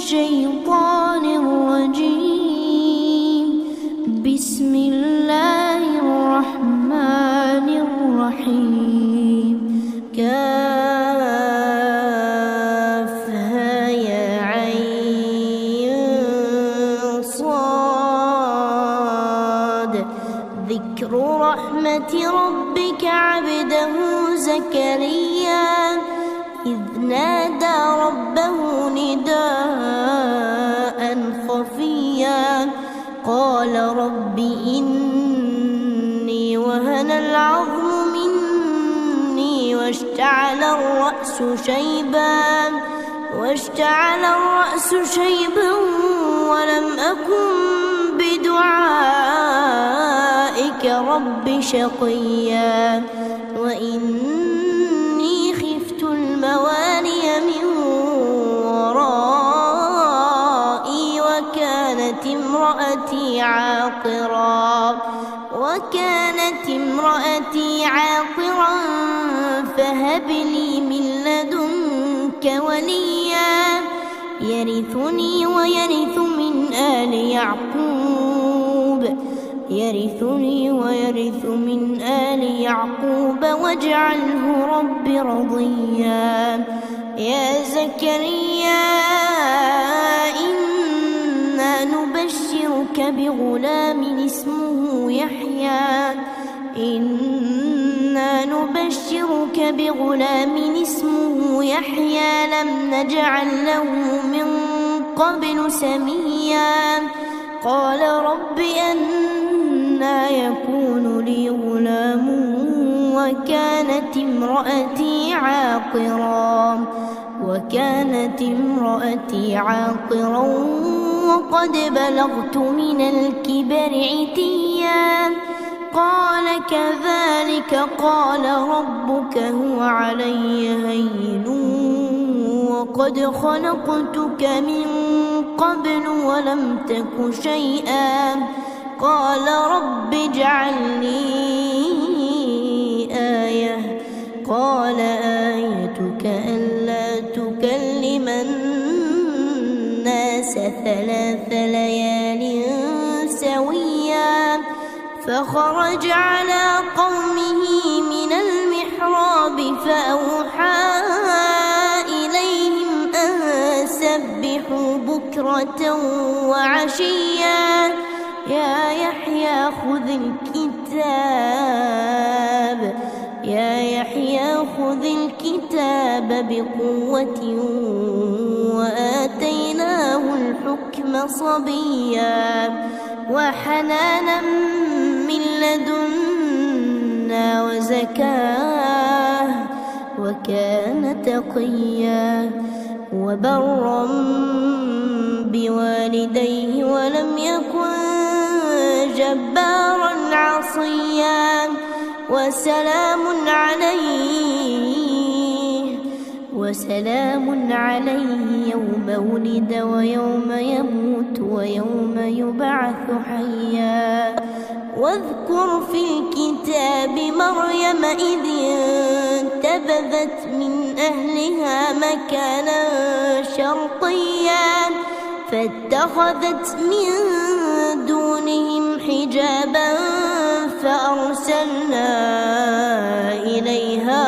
الشيطان الرجيم. بسم الله الرحمن الرحيم. كافها يا عين صاد. ذكر رحمة ربك عبده زكريا إذ نادى ربه نداء خفيا قال رب إني وهن العظم مني واشتعل الرأس شيبا ولم أكن بدعائك رب شقيا وإني خفت الموالي من ورائي وكانت امرأتي عاقرا فهب لي من لدنك وليا يرثني ويرث من آل يعقوب واجعله رب رضيا. يا زكريا إنا نبشرك بغلام اسمه يحيى لم نجعل له من قبل سميا. قال رب أنى يكون لي غلام وكانت امرأتي عاقرا وقد بلغت من الكبر عتيا. قال كذلك قال ربك هو علي هين وقد خلقتك من قبل ولم تك شيئا. قال رب اجعل لي آية. قال آيتك ألا تكلم الناس 3 ليال سويا. فخرج على قومه من المحراب فأوحى إليهم أن سبحوا بكرة وعشيا. يا يحيى خذ الكتاب بقوة وآتيناه الحكم صبيا وحنانا من لدنا وزكاة وكان تقيا وبرا بوالديه ولم يكن جبارا عصيا. وسلام عليه يوم ولد ويوم يموت ويوم يبعث حيا. واذكر في الكتاب مريم إذ انتبذت من أهلها مكانا شرقيا فاتخذت من دونهم حجابا فأرسلنا إليها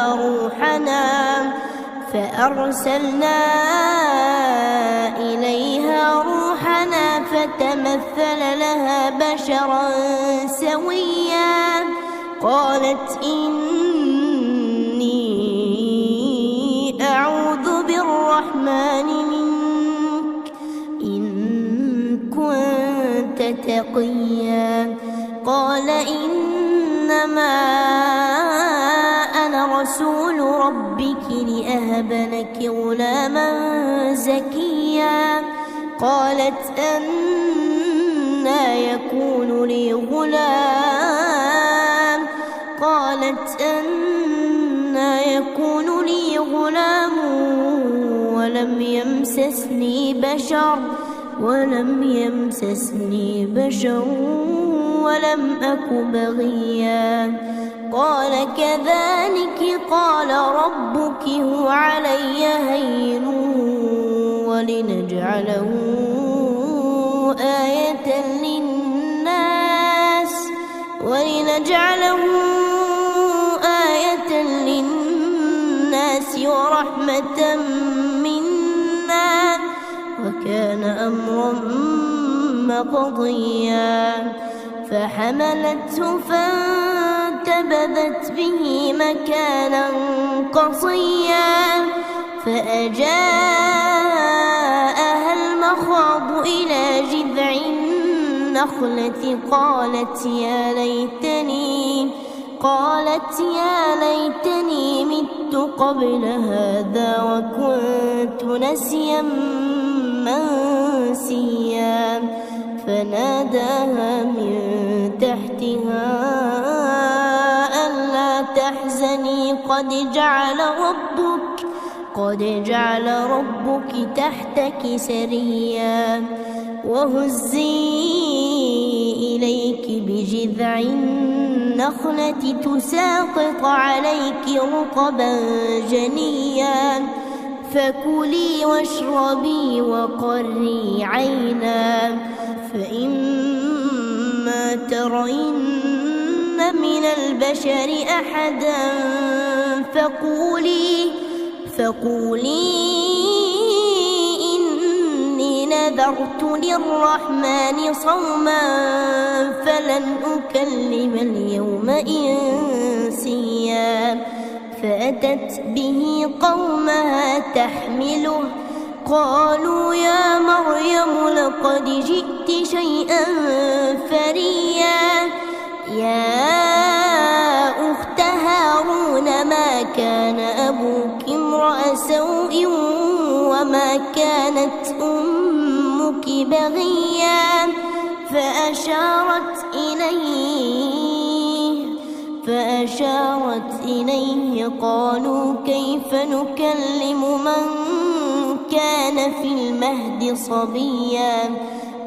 روحنا فتمثل لها بشرا سويا. قالت إني أعوذ بالرحمن منك إن كنت تقيا. قال إنما أنا رسول ربك لأهب لك غلاما زكيا. قالت أنى يكون لي غلام ولم يمسسني بشر ولم أك بغيا. قال كذلك قال ربك هو علي هين ولنجعله آية للناس ورحمة منا وكان أمرا مقضيا فحملته فانتبذت به مكانا قصيا فأجاءها المخاض إلى جذع النخلة قالت يا ليتني مت قبل هذا وكنت نسيا منسيا فناداها من تحتها ألا تحزني قد جعل ربك تحتك سريا وهزي إليك بجذع النخلة تساقط عليك رطبا جنيا فكلي واشربي وقري عينا فإما ترين من البشر أحدا فقولي إني نذرت للرحمن صوما فلن أكلم اليوم إنسيا فأتت به قومها تحمله قالوا يا مريم لقد جئت شيئا فريا يا أخت هارون ما كان أبوك امرأ سوء وما كانت أمك بغيا فأشارت إليه قالوا كيف نكلم من كان في المهد صبيا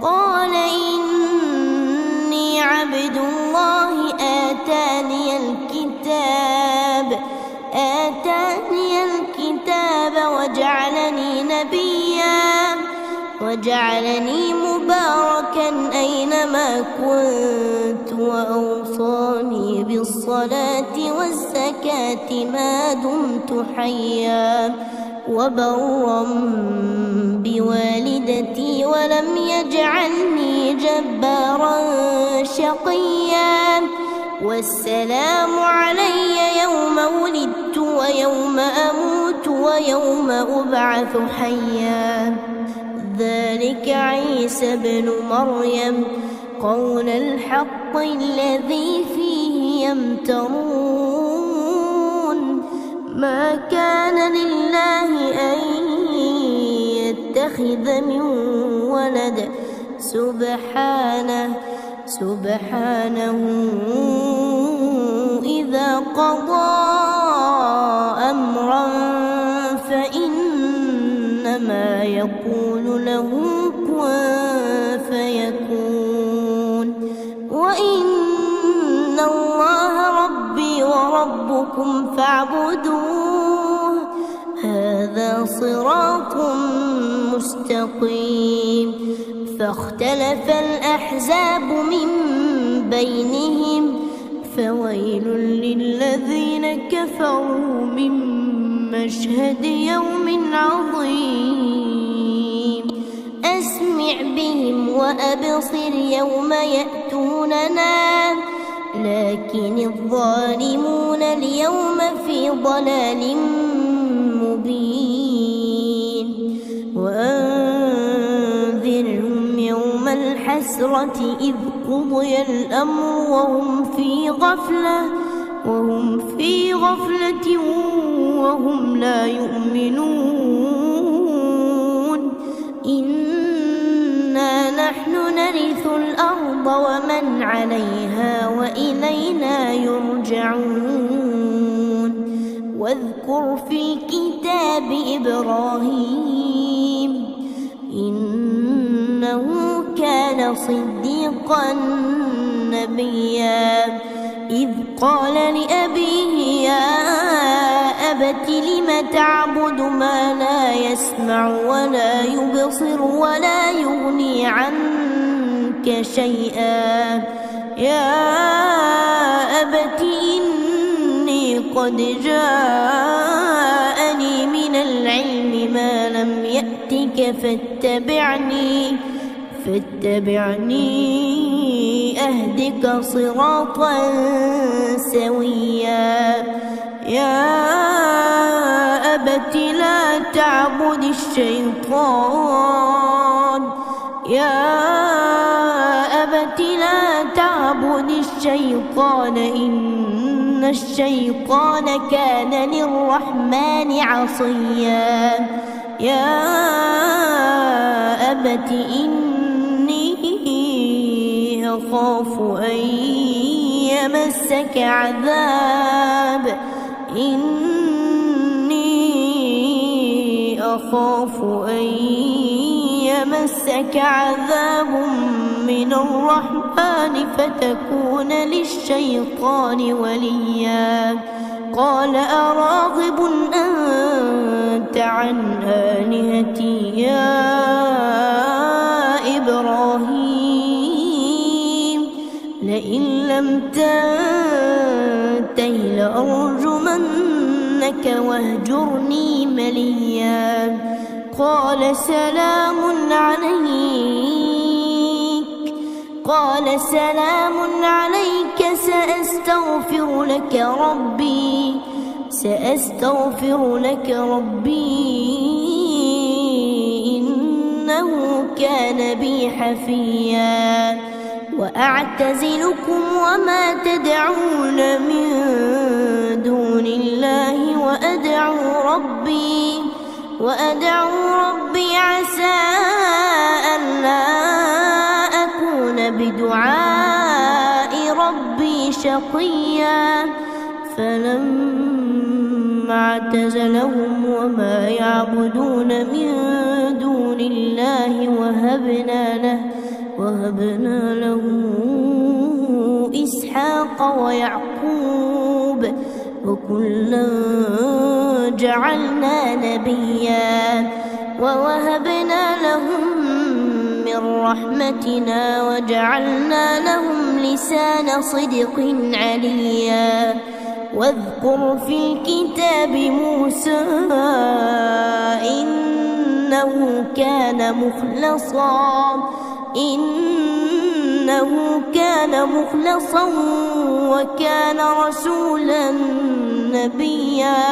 قال إني عبد الله آتاني الكتاب وجعلني مباركا أينما كنت وأوصاني بالصلاة والزكاة ما دمت حيا وبرا بوالدتي ولم يجعلني جبارا شقيا والسلام علي يوم ولدت ويوم أموت ويوم أبعث حيا ذلك عيسى ابن مريم قول الحق الذي فيه يمترون ما كان لله أن يتخذ من ولد سبحانه إذا قضى أمرا فإنما يقول له كن فيكون وإن الله ربي وربكم فاعبدوه هذا صراط مستقيم فاختلف الأحزاب من بينهم فويل للذين كفروا من مشهد يوم عظيم أسمع بهم وأبصر يوم يأتوننا لكن الظالمون اليوم في ضلال مبين وأنذرهم يوم الحسرة إذ قضي الأمر وهم في غفلة وهم لا يؤمنون إنا نحن نرث الأرض ومن عليها وإلينا يرجعون واذكر في الكتاب إبراهيم إنه كان صديقا نبيا إذ قال لأبيه يا أبت لم تعبد ما لا يسمع ولا يبصر ولا يغني عنك شيئا. يا أبت إني قد جاءني من العلم ما لم يأتك فاتبعني أهدك صراطا سويا. يا أبت لا تعبد الشيطان إن الشيطان كان للرحمن عصيا. يا أبت إني أخاف أن يمسك عذاب من الرحمن فتكون للشيطان وليا. قال أراغب أنت عن آلهتي يا إبراهيم لئن لم تنته لأرجمنك واهجرني مليا. قال سلام عليك سأستغفر لك ربي إنه كان بي حفيا. وأعتزلكم وما تدعون من دون الله وأدعو ربي عسى ألا أكون بدعاء ربي شقيا. فلما اعتزلهم وما يعبدون من دون الله وهبنا له إسحاق ويعقوب وكلا جعلنا نبيا. ووهبنا لهم من رحمتنا وجعلنا لهم لسان صدق عليا. واذكر في الكتاب موسى إنه كان مخلصا وكان رسولا نبيا.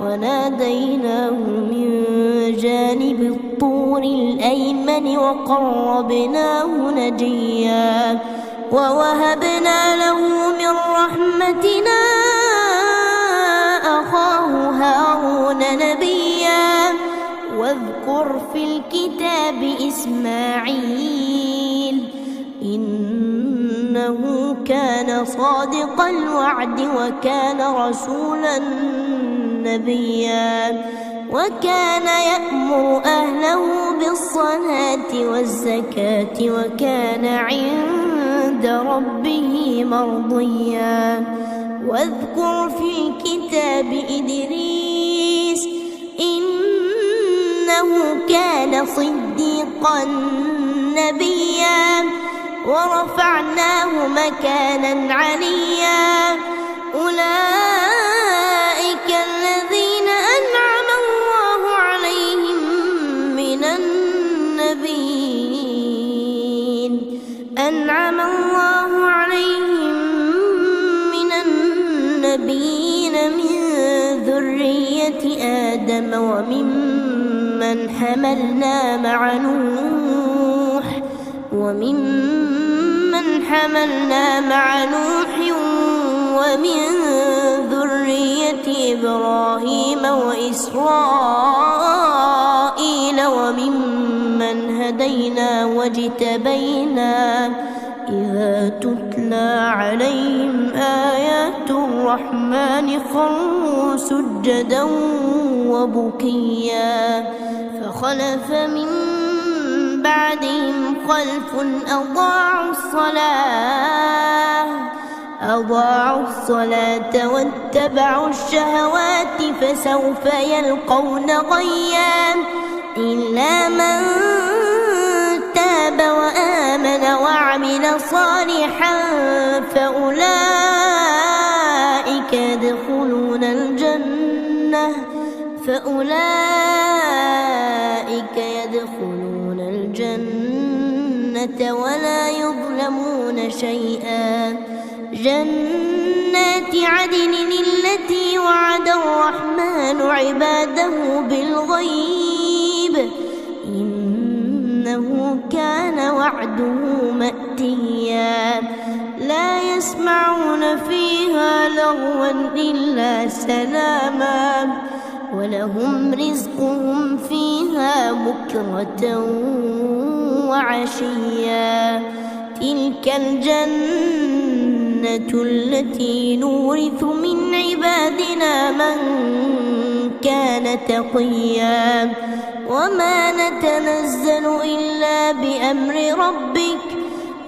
وناديناه من جانب الطور الأيمن وقربناه نجيا. ووهبنا له من رحمتنا أخاه هارون نبيا. واذكر في الكتاب إسماعيل إنه كان صادق الوعد وكان رسولا نبيا. وكان يأمر أهله بالصلاة والزكاة وكان عند ربه مرضيا. واذكر في الكتاب إدريس إنه كان صديقا نبيا. ورفعناه مكانا عليا. أولئك الذين أنعم الله عليهم من النبيين من ذرية آدم وممن حملنا مع نوح ومن ذرية إبراهيم وإسرائيل وممن هدينا واجتبينا. إذا تتلى عليهم آيات الرحمن خروا سجدا وبكيا. فخلف من بعدهم خلف أضاعوا الصلاة واتبعوا الشهوات فسوف يلقون غيا إلا من تاب وآمن وعمل صالحا فأولئك يدخلون الجنة ولا يظلمون شيئا جنات عدن التي وعد الرحمن عباده بالغيب إنه كان وعده مأتيا لا يسمعون فيها لغوا إلا سلاما ولهم رزقهم فيها بكرة وعشيا تلك الجنة التي نورث من عبادنا من كان تقيا وما نتنزل إلا بأمر ربك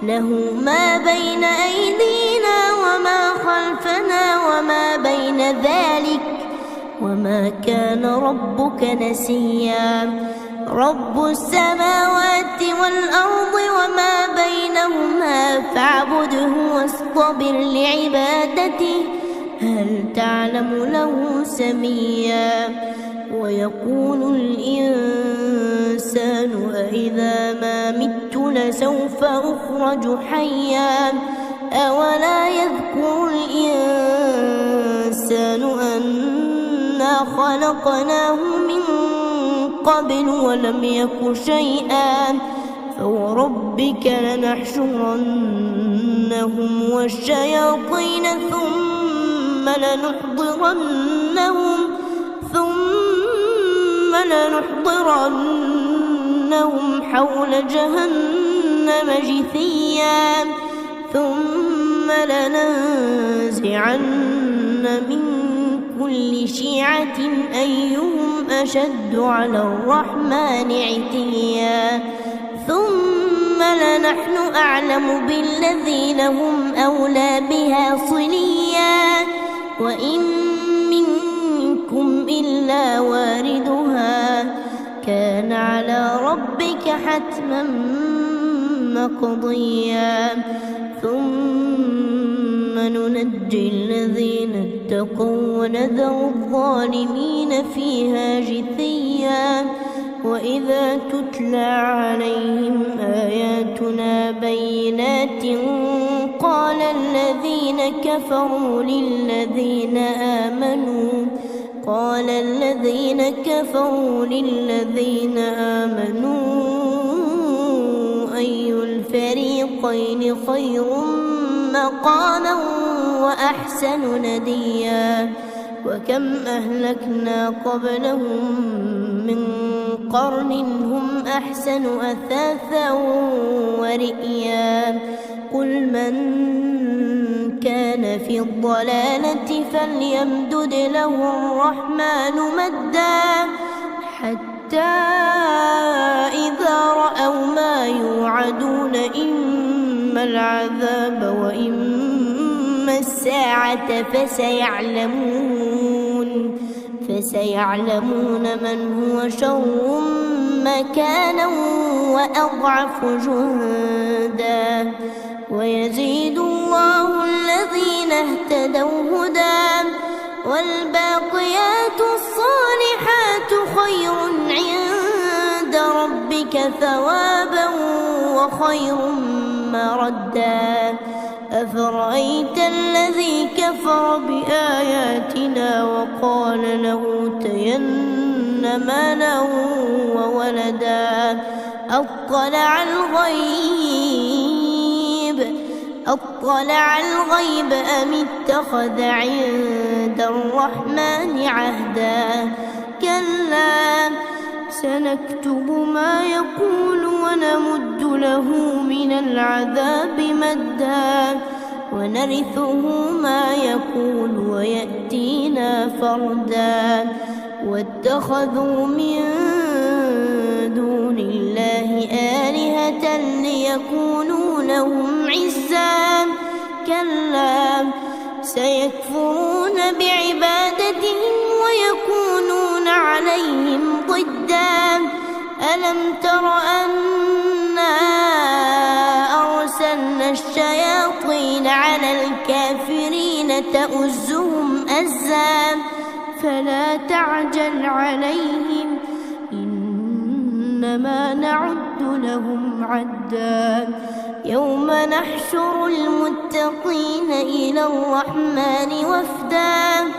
له ما بين أيدينا وما خلفنا وما بين ذلك وما كان ربك نسيا رب السماوات والأرض وما بينهما فاعبده واصطبر لعبادته هل تعلم له سميا ويقول الإنسان أإذا ما مت لسوف أخرج حيا أولا يذكر الإنسان أنا خلقناه من قبل ولم يك شيئا فوربك لنحشرنهم والشياطين ثم لنحضرنهم حول جهنم جثيا ثم لننزعن من كل شيعة أيهم أشد على الرحمن عتيا ثم لنحن أعلم بالذين هم أولى بها صليا وإن منكم إلا واردها كان على ربك حتما مقضيا ثم ننجي الذين اتقوا ونذر الظالمين فيها جثيا وإذا تتلى عليهم آياتنا بينات قال الذين كفروا للذين آمنوا أي الفريقين خير مقاما وأحسن نديا وكم أهلكنا قبلهم من قرن هم أحسن أثاثا ورئيا قل من كان في الضلالة فليمدد له الرحمن مدا حتى إذا رأوا ما يوعدون إما العذاب وإما الساعة فسيعلمون من هو شر مكانا وأضعف جندا ويزيد الله الذين اهتدوا هدى والباقيات الصالحات خير عند ربك ثوابا وخير مردا أفرأيت الذي كفر بآياتنا وقال لأوتين مالا وولدا أطلع الغيب أم اتخذ عند الرحمن عهدا كلا سنكتب ما يقول ونمد له من العذاب مدا ونرثه ما يقول ويأتينا فردا واتخذوا من دون الله آلهة ليكونوا لهم عزا كلا سيكفرون بعبادتهم ويكونون عليهم ضدا ألم تر أنا أرسلنا الشياطين على الكافرين تؤزهم أزا فلا تعجل عليهم إنما نعد لهم عدا يوم نحشر المتقين إلى الرحمن وفدا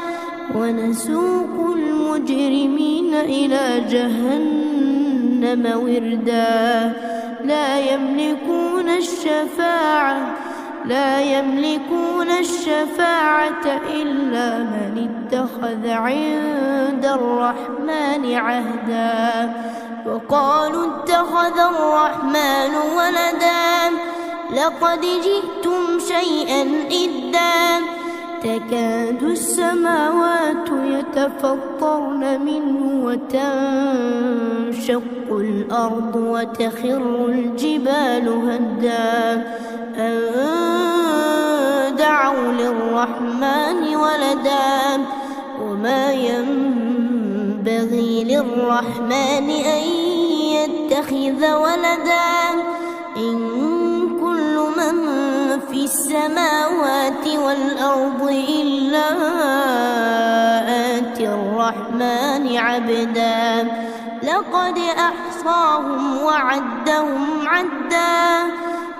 ونسوق المجرمين إلى جهنم وردا لا يملكون الشفاعة إلا من اتخذ عند الرحمن عهدا وقالوا اتخذ الرحمن ولدا لقد جئتم شيئا إدا تكاد السماوات يتفطرن منه وتنشق الأرض وتخر الجبال هدا أن دعوا للرحمن ولدا وما ينبغي للرحمن أن يتخذ ولدا إن كل من في السماوات والأرض إلا آتي الرحمن عبدا لقد أحصاهم وعدهم عدا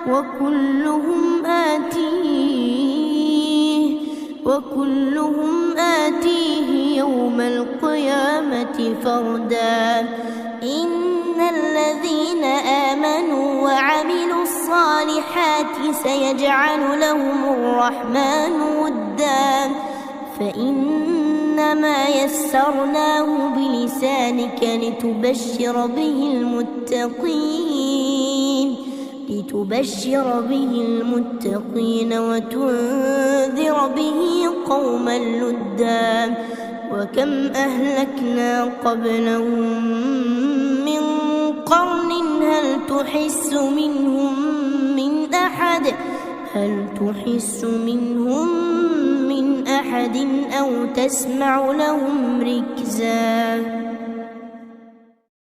وكلهم آتيه يوم القيامة فردا إن الذين آمنوا وعملوا الصالحات سيجعل لهم الرحمن ودا فإنما يسرناه بلسانك لتبشر به المتقين وتنذر به قوما لدا وكم أهلكنا قبلهم من قرن هل تحس منهم من أحد أو تسمع لهم ركزا